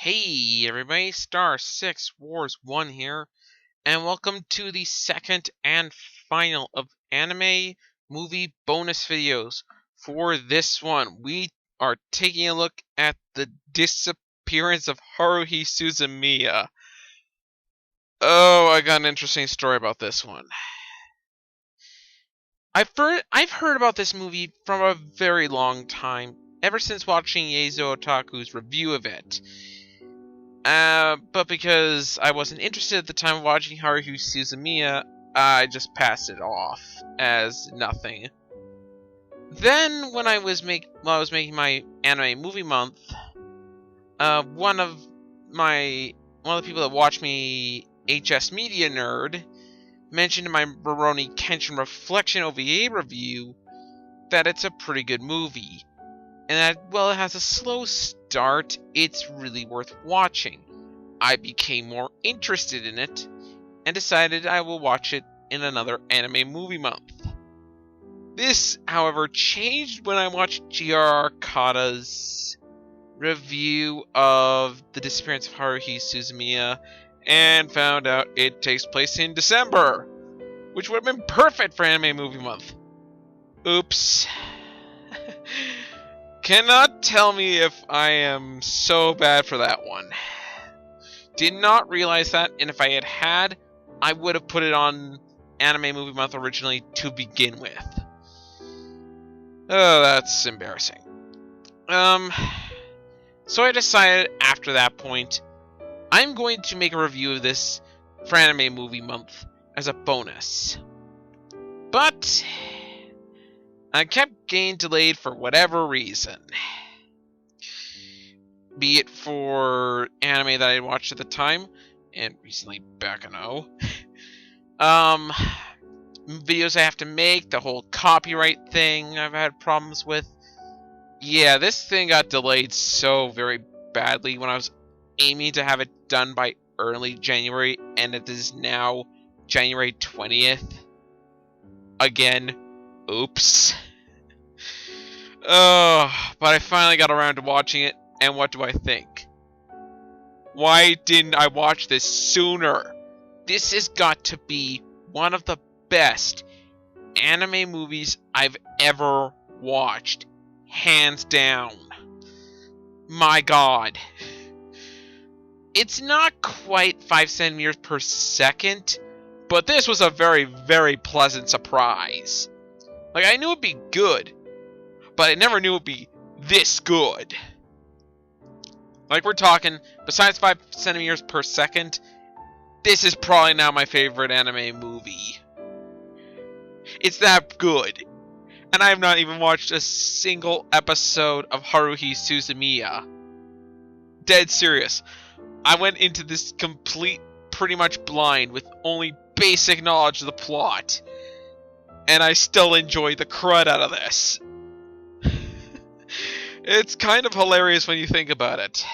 Hey everybody, Star 6 Wars 1 here, and welcome to the second and final of anime movie bonus videos. For this one, we are taking a look at the Disappearance of Haruhi Suzumiya. Oh, I got an interesting story about this one. I've heard about this movie from a very long time, ever since watching Yeizo Otaku's review of it. But because I wasn't interested at the time of watching Haruhi Suzumiya, I just passed it off as nothing. Then, when I was making my anime movie month, one of the people that watched me, HS Media Nerd, mentioned in my Rurouni Kenshin Reflection OVA review that it's a pretty good movie, and that while it has a slow start, it's really worth watching. I became more interested in it, and decided I will watch it in another anime movie month. This, however, changed when I watched GR Kata's review of The Disappearance of Haruhi Suzumiya, and found out it takes place in December, which would have been perfect for anime movie month. Oops. Cannot tell me if I am so bad for that one. Did not realize that, and if I had, I would have put it on anime movie month originally to begin with. Oh, that's embarrassing. So I decided after that point, I'm going to make a review of this for anime movie month as a bonus. But I kept getting delayed for whatever reason. Be it for anime that I watched at the time, and recently back in videos I have to make, the whole copyright thing I've had problems with. Yeah, this thing got delayed so very badly when I was aiming to have it done by early January, and it is now January 20th. Again, oops. But I finally got around to watching it, and what do I think? Why didn't I watch this sooner? This has got to be one of the best anime movies I've ever watched. Hands down. My god. It's not quite 5 centimeters per second, but this was a very, very pleasant surprise. Like, I knew it'd be good, but I never knew it'd be this good. Like, we're talking, besides 5 centimeters per second, this is probably now my favorite anime movie. It's that good. And I have not even watched a single episode of Haruhi Suzumiya. Dead serious. I went into this pretty much blind, with only basic knowledge of the plot. And I still enjoy the crud out of this. It's kind of hilarious when you think about it.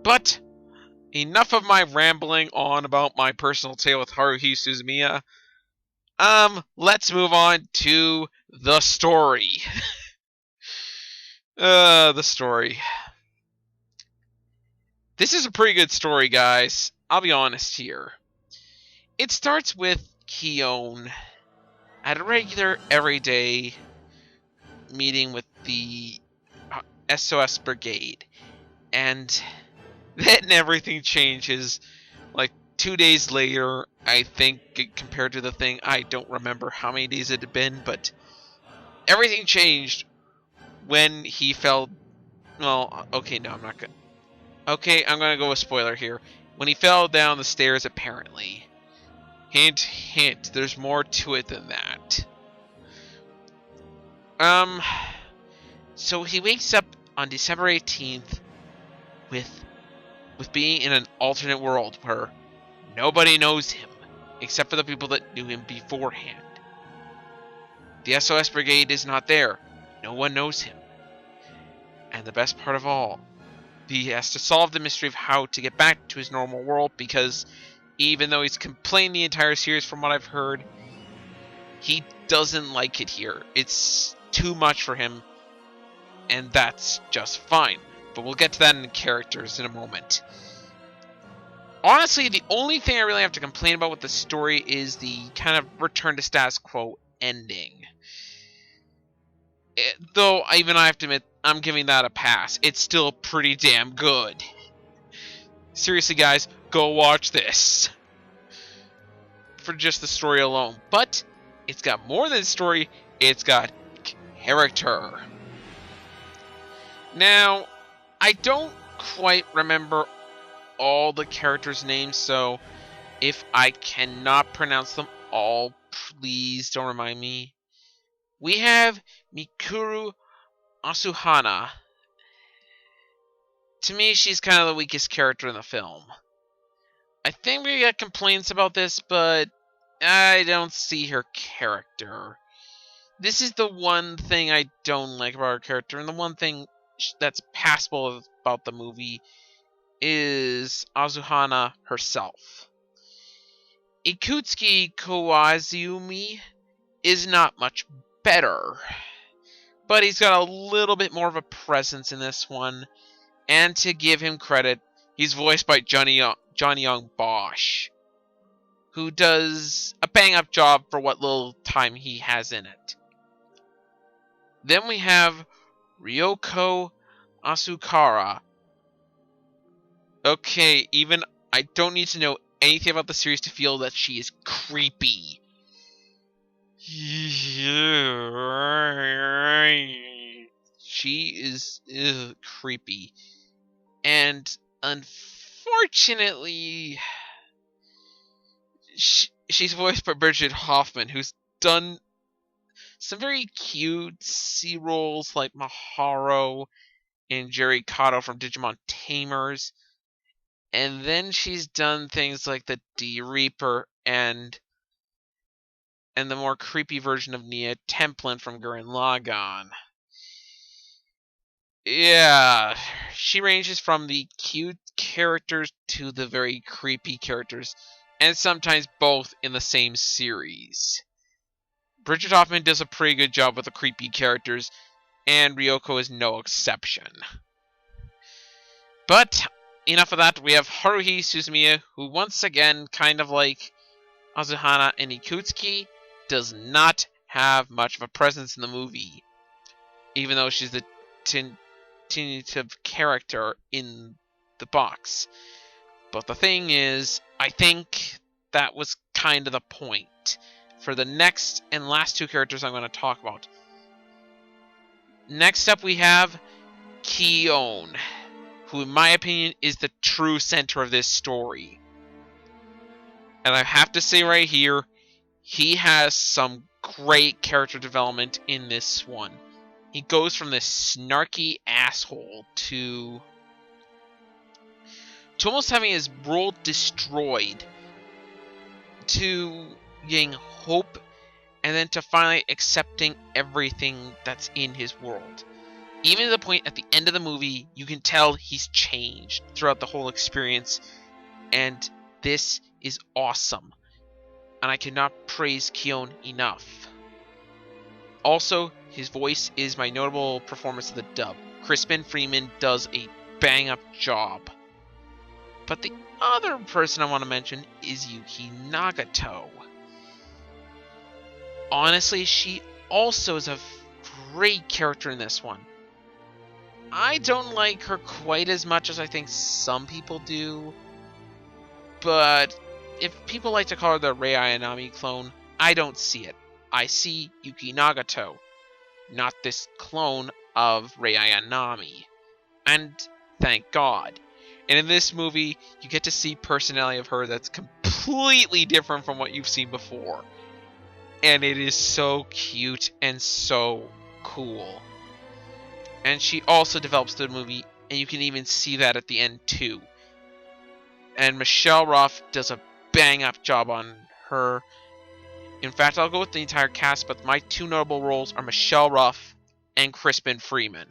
But enough of my rambling on about my personal tale with Haruhi Suzumiya. Let's move on to the story. The story. This is a pretty good story, guys. I'll be honest here. It starts with Kion at a regular, everyday meeting with the SOS Brigade, and then everything changes. Like 2 days later, I think, compared to the thing, I don't remember how many days it had been, but everything changed when he fell. Well, okay, no, I'm not gonna. Okay, I'm gonna go with spoiler here. When he fell down the stairs, apparently. Hint, hint. There's more to it than that. So he wakes up on December 18th with being in an alternate world where nobody knows him except for the people that knew him beforehand. The SOS Brigade is not there. No one knows him. And the best part of all, he has to solve the mystery of how to get back to his normal world, because even though he's complained the entire series from what I've heard, he doesn't like it here. It's too much for him, and that's just fine. but we'll get to that in the characters in a moment. Honestly, the only thing I really have to complain about with the story is the kind of return to status quo ending. Though, even I have to admit, I'm giving that a pass. It's still pretty damn good. Seriously, guys, go watch this. For just the story alone. But, it's got more than story, it's got character. Now, I don't quite remember all the characters' names, so if I cannot pronounce them all, please don't remind me. We have Mikuru Asuhana. To me, she's kind of the weakest character in the film. I think we got complaints about this, but I don't see her character. This is the one thing I don't like about her character, and the one thing that's passable about the movie is Azuhana herself. Ikutsuki Koizumi is not much better, but he's got a little bit more of a presence in this one, and to give him credit, he's voiced by Johnny Young Bosch, who does a bang-up job for what little time he has in it. Then we have Ryoko Asukara. Okay, even I don't need to know anything about the series to feel that she is creepy. She is creepy. And unfortunately, she's voiced by Bridget Hoffman, who's done some very cutesy roles like Maharo and Jerry Kato from Digimon Tamers. And then she's done things like the D Reaper and the more creepy version of Nia Templin from Gurren Lagann. Yeah, she ranges from the cute characters to the very creepy characters, and sometimes both in the same series. Bridget Hoffman does a pretty good job with the creepy characters, and Ryoko is no exception. But enough of that, we have Haruhi Suzumiya, who once again, kind of like Azuhana and Ikutsuki, does not have much of a presence in the movie, even though she's the tentative character in the box. But the thing is, I think that was kind of the point for the next and last two characters I'm going to talk about. Next up we have Kion, who in my opinion is the true center of this story. And I have to say right here, he has some great character development in this one. He goes from this snarky asshole to almost having his world destroyed, to getting hope, and then to finally accepting everything that's in his world. Even to the point at the end of the movie, you can tell he's changed throughout the whole experience, and this is awesome. And I cannot praise Kion enough. Also, his voice is my notable performance of the dub. Crispin Freeman does a bang-up job. But the other person I want to mention is Yuki Nagato. Honestly, she also is a great character in this one. I don't like her quite as much as I think some people do, but if people like to call her the Rei Ayanami clone, I don't see it. I see Yuki Nagato, not this clone of Rei Ayanami. And thank God. And in this movie, you get to see personality of her that's completely different from what you've seen before. And it is so cute and so cool. And she also develops the movie, and you can even see that at the end too. And Michelle Ruff does a bang-up job on her. In fact, I'll go with the entire cast, but my two notable roles are Michelle Ruff and Crispin Freeman.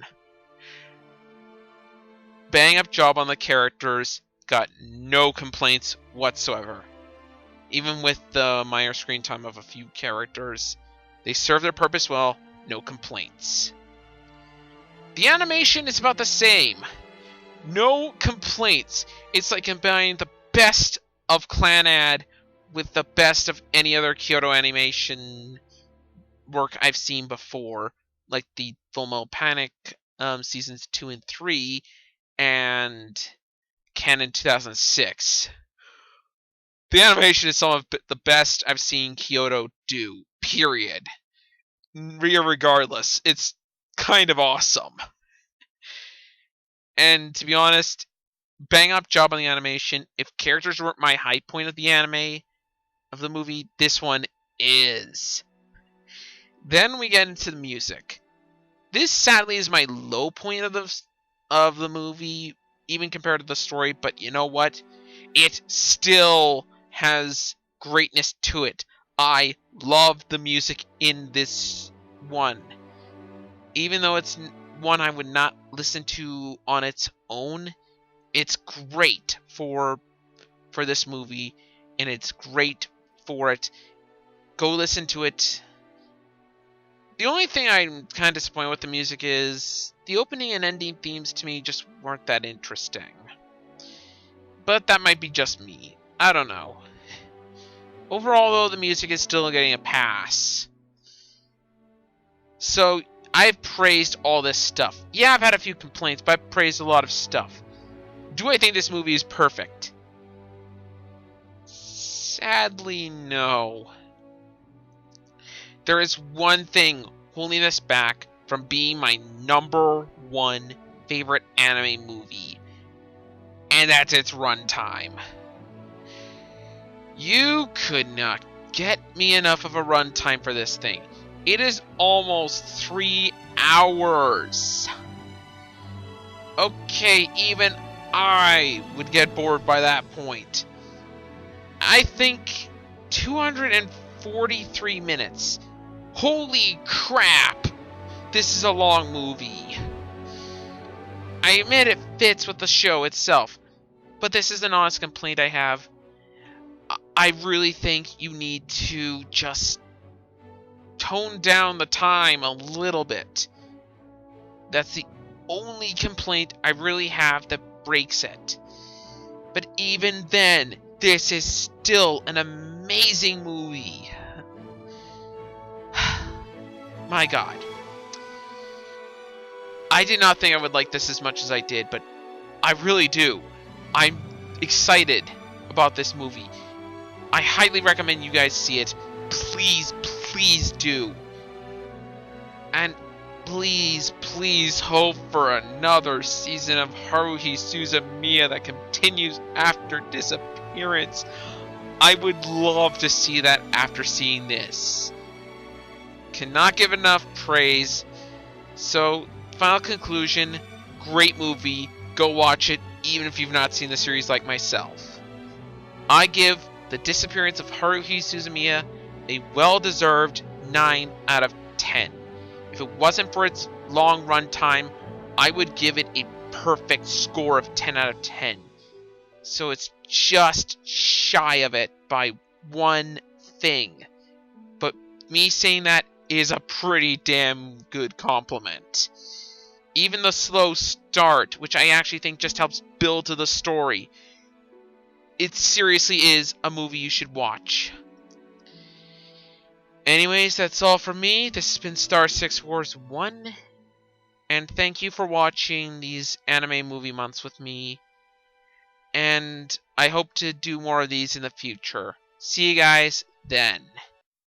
Bang-up job on the characters, got no complaints whatsoever. Even with the minor screen time of a few characters, they serve their purpose well, no complaints. The animation is about the same. No complaints. It's like combining the best of Clannad with the best of any other Kyoto Animation work I've seen before, like the Full Metal Panic seasons 2 and 3 and Canon 2006. The animation is some of the best I've seen Kyoto do, period. Regardless, it's kind of awesome. And to be honest, bang up job on the animation. If characters weren't my high point of the anime, of the movie, this one is. Then we get into the music. This sadly is my low point of the movie, even compared to the story, but you know what? It still has greatness to it. I love the music in this one. Even though it's one I would not listen to on its own, it's great for this movie, and it's great for it. Go listen to it. The only thing I'm kind of disappointed with the music is the opening and ending themes to me just weren't that interesting. But that might be just me. I don't know. Overall, though, the music is still getting a pass. So, I've praised all this stuff. Yeah, I've had a few complaints, but I've praised a lot of stuff. Do I think this movie is perfect? Sadly, no. There is one thing holding this back from being my #1 favorite anime movie, and that's its runtime. You could not get me enough of a runtime for this thing. It is almost 3 hours. Okay, even I would get bored by that point. I think 243 minutes. Holy crap! This is a long movie. I admit it fits with the show itself, but this is an honest complaint I have. I really think you need to just tone down the time a little bit. That's the only complaint I really have that breaks it. But even then, this is still an amazing movie. My God. I did not think I would like this as much as I did, but I really do. I'm excited about this movie. I highly recommend you guys see it. Please, please do. And please, please hope for another season of Haruhi Suzumiya that continues after Disappearance. I would love to see that after seeing this. Cannot give enough praise. So, final conclusion, great movie. Go watch it, even if you've not seen the series like myself. I give The Disappearance of Haruhi Suzumiya a well-deserved 9 out of 10. If it wasn't for its long run time, I would give it a perfect score of 10 out of 10. So it's just shy of it by one thing. But me saying that is a pretty damn good compliment. Even the slow start, which I actually think just helps build to the story, it seriously is a movie you should watch. Anyways, that's all from me. This has been Star 6 Wars 1. And thank you for watching these anime movie months with me. And I hope to do more of these in the future. See you guys then.